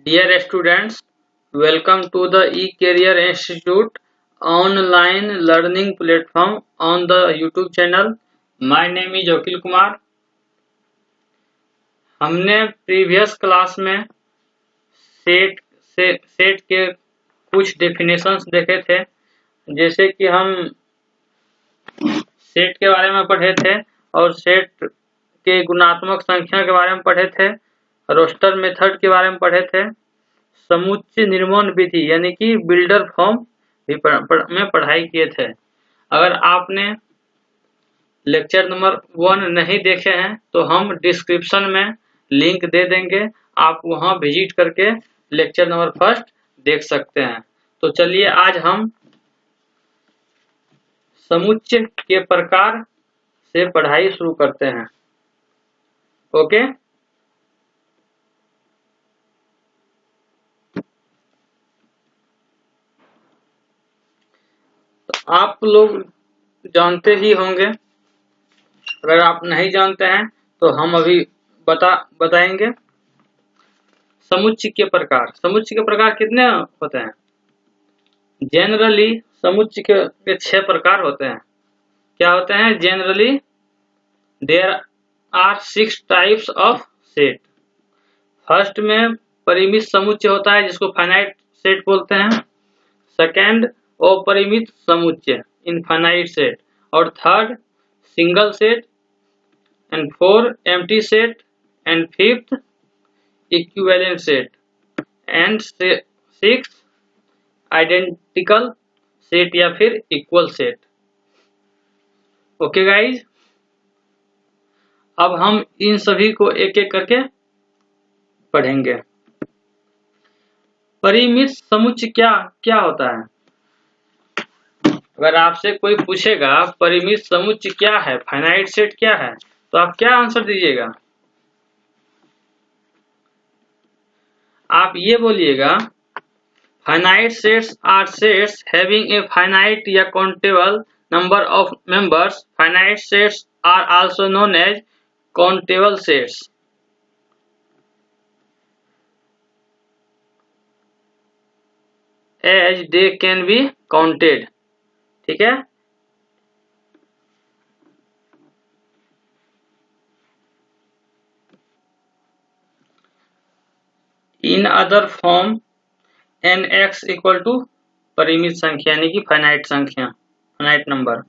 Dear students, welcome to the eCareer Institute online learning platform on the YouTube channel. My name is Akil Kumar. हमने previous class में set के कुछ definitions देखे थे, जैसे कि हम सेट के बारे में पढ़े थे और सेट के गुणात्मक संख्या के बारे में पढ़े थे, रोस्टर मेथड के बारे में पढ़े थे, समुच्चय निर्माण विधि यानी कि बिल्डर फॉर्म भी में पढ़ाई किए थे। अगर आपने लेक्चर नंबर 1 नहीं देखे हैं तो हम डिस्क्रिप्शन में लिंक दे देंगे, आप वहां विजिट करके लेक्चर नंबर 1 देख सकते हैं। तो चलिए आज हम समुच्चय के प्रकार से पढ़ाई शुरू करते हैं। ओके, आप लोग जानते ही होंगे, अगर आप नहीं जानते हैं तो हम अभी बताएंगे। समुच्चय के प्रकार कितने होते हैं? जनरली समुच्चय के 6 प्रकार होते हैं। क्या होते हैं? Generally there are 6 types of set. First में परिमित समुच्चय होता है जिसको फाइनाइट सेट बोलते हैं। सेकंड अपरिमित समुच्चय इनफाइनाइट सेट, और third single set, and 4 empty set, and 5th equivalent set, and 6 identical set या फिर इक्वल सेट। ओके गाइज, अब हम इन सभी को एक एक करके पढ़ेंगे। परिमित समुच्चय क्या होता है? अगर आपसे कोई पूछेगा परिमित समुच्चय क्या है, फाइनाइट सेट क्या है, तो आप क्या आंसर दीजिएगा? आप ये बोलिएगा, finite sets are sets having a finite या countable number of members. Finite sets are also known as countable sets. As they can be counted. ठीक है, in other form nx equal to परिमित संख्या यानी कि फाइनाइट संख्या, finite number.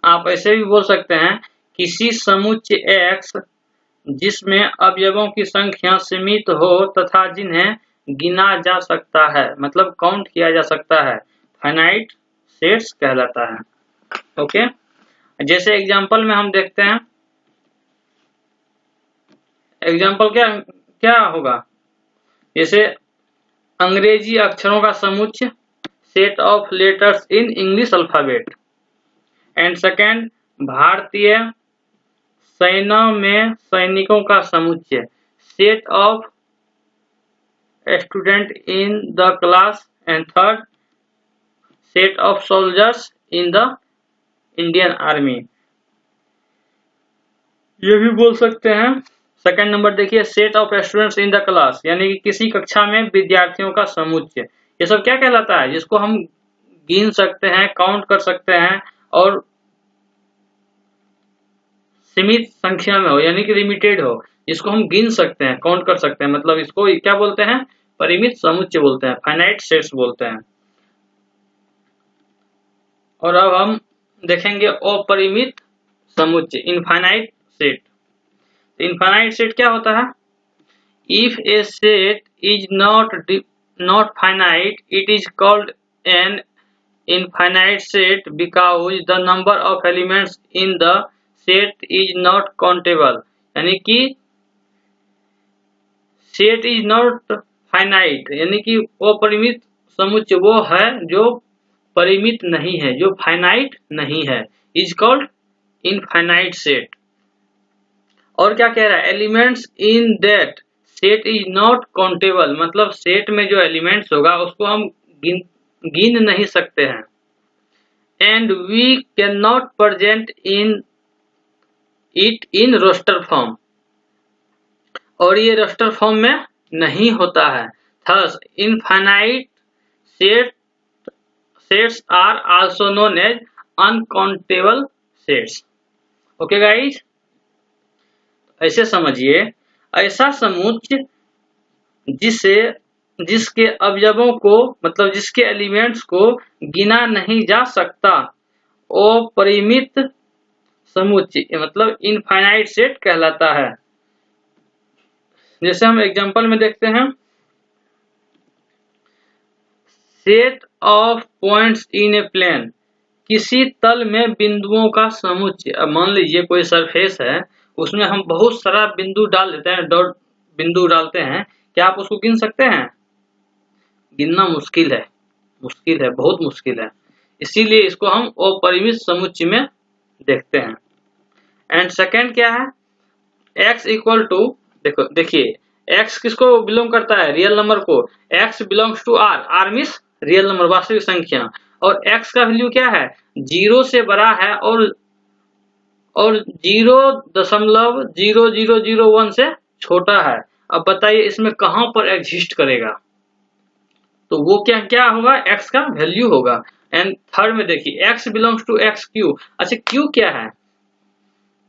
आप ऐसे भी बोल सकते हैं, किसी समुच्चय x जिसमें अवयवों की संख्या सीमित हो तथा जिन्हें गिना जा सकता है, मतलब काउंट किया जा सकता है, फाइनाइट सेट्स कहलाता है। ओके, जैसे एग्जांपल में हम देखते हैं, एग्जांपल क्या होगा? जैसे अंग्रेजी अक्षरों का समुच्चय, set of letters in English alphabet. And second, भारतीय सेना में सैनिकों का समुच्चय, set of student in the class. And third, set of soldiers in the Indian army. ये भी बोल सकते हैं। सेकंड नंबर देखिए, set of students in the class, यानी कि किसी कक्षा में विद्यार्थियों का समुच्चय। ये सब क्या कहलाता है? जिसको हम गिन सकते हैं, काउंट कर सकते हैं और सीमित संख्या में हो यानी कि लिमिटेड हो, जिसको हम गिन सकते हैं, काउंट कर सकते हैं, मतलब इसको क्या बोलते हैं? परिमित समुच्चय बोलते हैं, फाइनाइट सेट्स बोलते हैं। और अब हम देखेंगे अपरिमित समुच्चय, इनफाइनाइट सेट। इनफाइनाइट सेट क्या होता है? If A set is not finite, it is called an infinite set because the number of elements in the set is not countable. यानी कि सेट इज नॉट फाइनाइट, यानी कि अपरिमित समुच्चय वो है जो परिमित नहीं है, जो फाइनाइट नहीं है, इज कॉल्ड इनफाइनाइट सेट। और क्या कह रहा है? Elements in that set is not countable, मतलब सेट में जो एलिमेंट्स होगा उसको हम गिन नहीं सकते हैं। And we cannot present it in roster form, और ये रोस्टर फॉर्म में नहीं होता है। Thus, infinite sets are also known as uncountable sets. Okay guys, ऐसे समझिए, ऐसा समुच्चय जिसके अवयवों को मतलब जिसके एलिमेंट्स को गिना नहीं जा सकता वो परिमित समुच्चय मतलब इनफाइनाइट सेट कहलाता है। जैसे हम एग्जांपल में देखते हैं, set of points in a plane, किसी तल में बिंदुओं का समुच्चय। अब मान लीजिए कोई सरफेस है, उसमें हम बहुत सारा बिंदु डाल देते हैं, डॉट बिंदु डालते हैं, क्या आप उसको गिन सकते हैं? गिनना मुश्किल है, बहुत मुश्किल है। इसीलिए इसको हम अपरिमित समुच्चय में देखते हैं। एंड सेकेंड क्या है, x इक्वल टू, देखिए x किसको बिलोंग करता है? रियल नंबर को। x belongs to r, r means real number, वास्तविक संख्या। और x का वैल्यू क्या है? 0 से बड़ा है और 0.0001 से छोटा है। अब बताइए इसमें कहां पर एग्जिस्ट करेगा? तो वो क्या होगा? x का वैल्यू होगा। एंड थर्ड में देखिए x belongs to x Q. अच्छा क्यू क्या है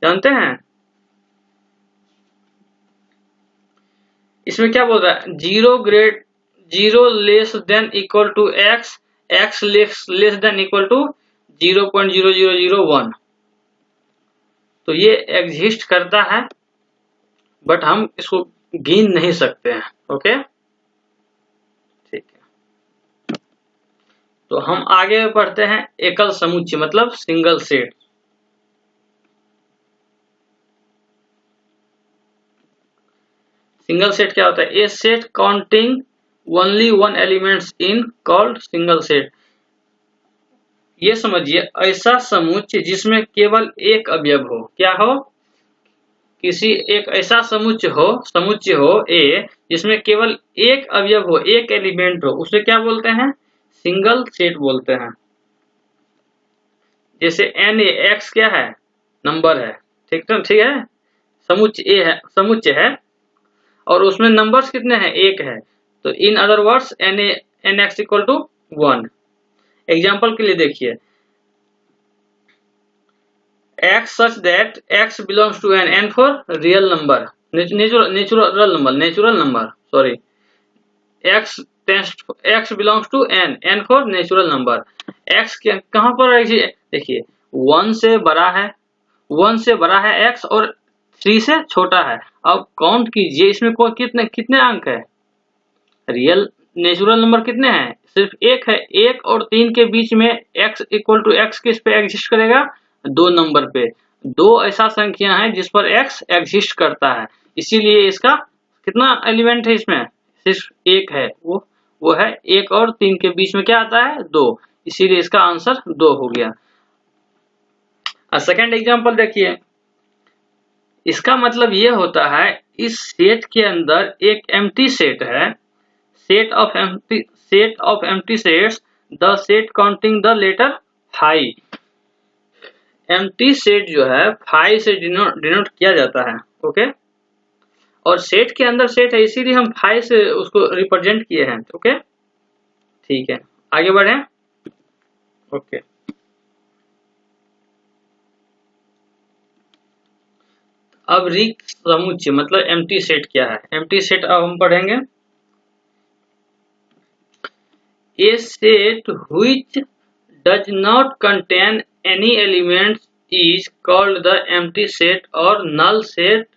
जानते हैं? इसमें क्या बोल रहा है? 0 less than equal to x, x less than equal to 0.0001। तो ये एग्जिस्ट करता है बट हम इसको गिन नहीं सकते हैं। ओके ठीक है, तो हम आगे बढ़ते हैं। एकल समुच्चय मतलब सिंगल सेट। सिंगल सेट क्या होता है? A set counting only one elements in called single set. ये समझिए ऐसा समुच्चय जिसमें केवल एक अवयव हो। क्या हो? किसी एक ऐसा समुच्चय हो ए जिसमें केवल एक अवयव हो, एक एलिमेंट हो, उसे क्या बोलते हैं? सिंगल सेट बोलते हैं। जैसे एन ए, एक्स क्या है? नंबर है, ठीक है, समुच्चय है और उसमें नंबर्स कितने हैं? एक है। तो in other words n x equal to 1। Example के लिए देखिए, x such that x belongs to n for real number, natural number, sorry, x belongs to n for natural number। x कहां पर है? देखिए 1 से बड़ा है x और 3 से छोटा है। अब काउंट कीजिए इसमें कितने अंक है? रियल नेचुरल नंबर कितने हैं? सिर्फ एक है। 1 और 3 के बीच में x इक्वल टू x किस पे एग्जिस्ट करेगा? 2 नंबर पे। 2 ऐसा संख्या है जिस पर x एग्जिस्ट करता है, इसीलिए इसका कितना एलिमेंट है? इसमें सिर्फ एक है, वो है 1 और 3 के बीच में क्या आता है? 2, इसीलिए इसका आंसर 2 हो गया। सेकेंड एग्जांपल देखिए, इसका मतलब ये होता है इस सेट के अंदर एक एम्प्टी सेट है, set of empty sets, the set counting the letter 5। Empty set जो है 5 से डिनोट किया जाता है। ओके, और सेट के अंदर सेट है इसीलिए हम 5 से उसको रिप्रेजेंट किए हैं। ओके ठीक है, आगे बढ़े। ओके, अब रिक्त समुच्चय मतलब एम्प्टी सेट क्या है? एम्प्टी सेट अब हम पढ़ेंगे। A set which does not contain any elements is called the empty set or null set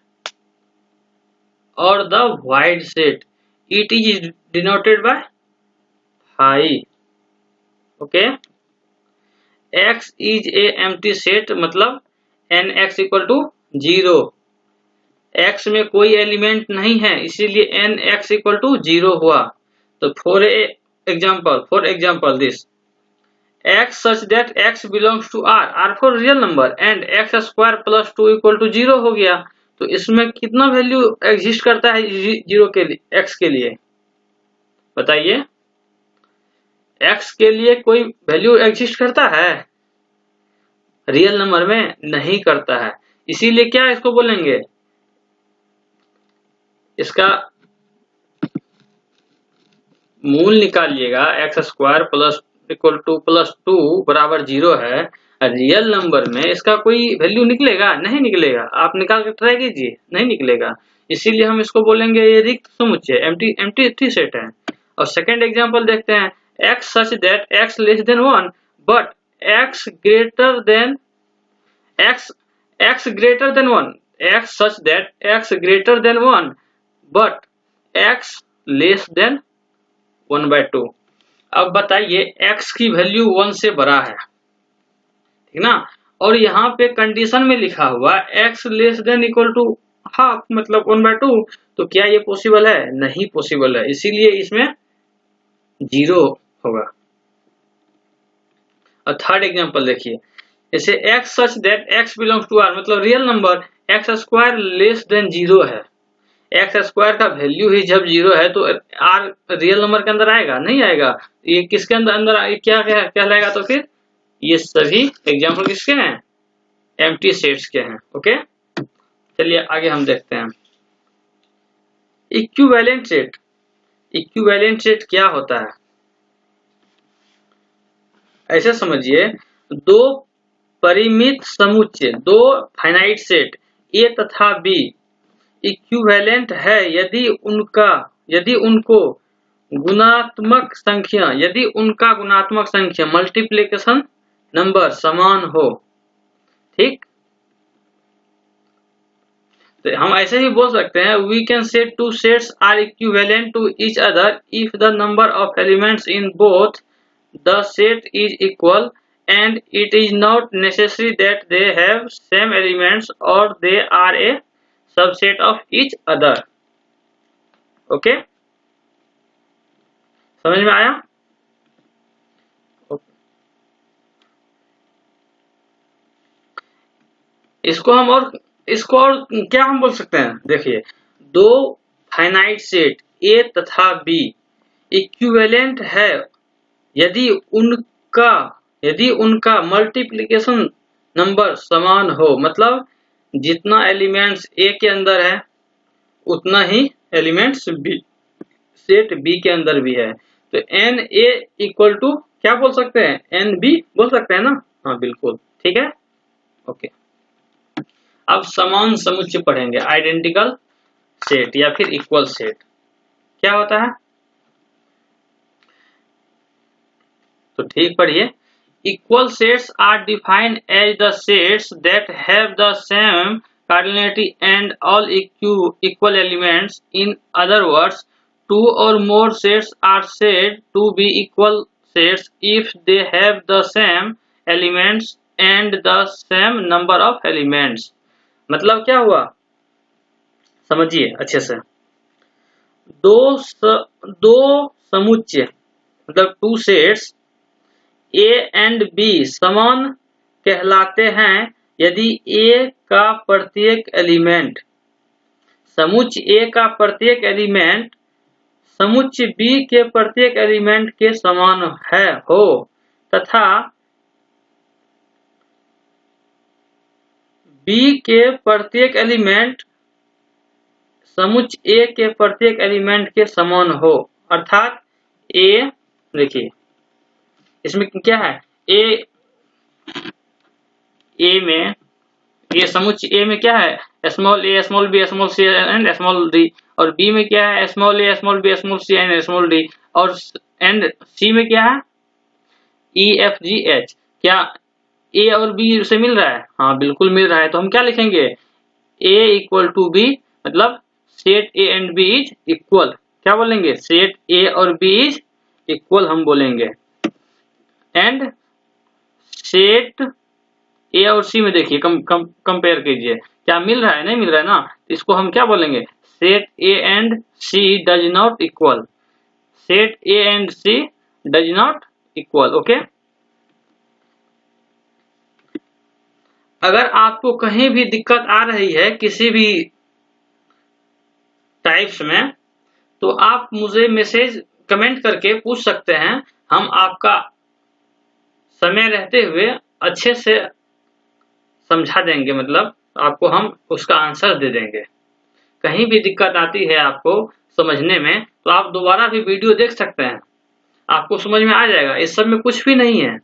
or the void set. It is denoted by phi. Okay. X is a empty set मतलब nx equal to 0। x में कोई element नहीं है इसीलिए nx equal to 0 हुआ। तो for example this x such that x belongs to r for real number and x square plus 2 equal to 0 हो गया। तो इसमें कितना वैल्यू एग्जिस्ट करता है 0 के लिए? x के लिए बताइए, x के लिए कोई वैल्यू एग्जिस्ट करता है? रियल नंबर में नहीं करता है, इसीलिए क्या इसको बोलेंगे? इसका मूल निकालिएगा x square plus equal to plus 2 बराबर 0 है, रियल नंबर में इसका कोई वैल्यू निकलेगा? नहीं निकलेगा। आप निकाल के ट्राई कीजिए, नहीं निकलेगा। इसीलिए हम इसको बोलेंगे ये रिक्त समुच्चय, एम्प्टी सेट है। और सेकेंड एग्जाम्पल देखते हैं, x such that x less than 1 but x greater than x greater than 1, x such that x greater than 1 but x less than 1/2। अब बताइए x की वैल्यू 1 से बड़ा है, ठीक ना, और यहाँ पे कंडीशन में लिखा हुआ x less than equal to half मतलब 1/2, तो क्या ये पॉसिबल है? नहीं पॉसिबल है, इसीलिए इसमें 0 होगा। और थर्ड एग्जांपल देखिए, जैसे x such that x belongs to r मतलब real number x square less than 0 है। x स्क्वायर का वैल्यू ही जब 0 है तो r रियल नंबर के अंदर आएगा? नहीं आएगा। ये किसके अंदर क्या कहलाएगा? तो फिर ये सभी एग्जाम्पल किसके हैं? एम्प्टी सेट्स के हैं। ओके, चलिए आगे हम देखते हैं इक्विवेलेंट सेट। इक्विवेलेंट सेट क्या होता है? ऐसे समझिए, दो परिमित समुच्चय, दो फाइनाइट सेट A तथा B इक्विवेलेंट है यदि उनका गुणात्मक संख्या मल्टीप्लिकेशन नंबर समान हो। ठीक, तो हम ऐसे ही बोल सकते हैं, we can say two sets are equivalent to each other if the number of elements in both the set is equal and it is not necessary that they have same elements or they are a subset of each other। Okay, समझ में आया? इसको और क्या हम बोल सकते हैं? देखिए, दो फाइनाइट सेट A तथा B इक्विवेलेंट है यदि उनका मल्टीप्लिकेशन नंबर समान हो, मतलब जितना एलिमेंट्स A के अंदर है उतना ही एलिमेंट्स सेट B के अंदर भी है। तो NA इक्वल टू क्या बोल सकते हैं? NB बोल सकते हैं ना? हाँ बिल्कुल, ठीक है। ओके, अब समान समुच्चय पढ़ेंगे, आइडेंटिकल सेट या फिर इक्वल सेट क्या होता है? तो ठीक पढ़िए, equal sets are defined as the sets that have the same cardinality and all equal elements. In other words, two or more sets are said to be equal sets if they have the same elements and the same number of elements। मतलब क्या हुआ? समझिए अच्छे से। दो समुच्चय मतलब two sets A and B समान कहलाते हैं यदि A का प्रत्येक एलिमेंट समुच्चय A का प्रत्येक एलिमेंट समुच्चय B के प्रत्येक एलिमेंट के समान हो तथा B के प्रत्येक एलिमेंट समुच्चय A के प्रत्येक एलिमेंट के समान हो। अर्थात A, देखिए इसमें क्या है, A में ये समुच्चय A में क्या है? Small a, small b, small c and small d। और B में क्या है? Small a, small b, small c and small d। और एंड C में क्या है? E, F, G, H। क्या A और B से मिल रहा है? हाँ बिल्कुल मिल रहा है। तो हम क्या लिखेंगे? A इक्वल टू B, मतलब set A and B is equal. क्या बोलेंगे? सेट A और B इज इक्वल हम बोलेंगे। एंड सेट A और C में देखिए कंपेयर कीजिए, क्या मिल रहा है? नहीं मिल रहा है ना, इसको हम क्या बोलेंगे? Set A and C does not equal. Set A and C does not equal. Okay, अगर आपको कहीं भी दिक्कत आ रही है किसी भी टाइप्स में, तो आप मुझे मैसेज कमेंट करके पूछ सकते हैं। हम आपका समय रहते हुए अच्छे से समझा देंगे, मतलब आपको हम उसका आंसर दे देंगे। कहीं भी दिक्कत आती है आपको समझने में तो आप दोबारा भी वीडियो देख सकते हैं, आपको समझ में आ जाएगा। इस सब में कुछ भी नहीं है,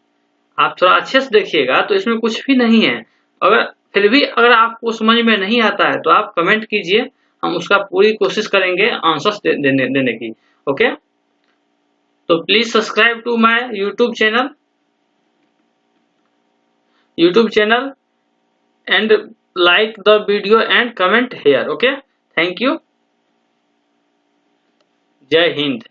आप थोड़ा अच्छे से देखिएगा तो इसमें कुछ भी नहीं है। अगर फिर भी अगर आपको समझ में नहीं आता है तो आप कमेंट कीजिए, हम उसका पूरी कोशिश करेंगे आंसर्स देने की। ओके, तो please subscribe to my YouTube channel and like the video and comment here. Okay, thank you. जय हिंद।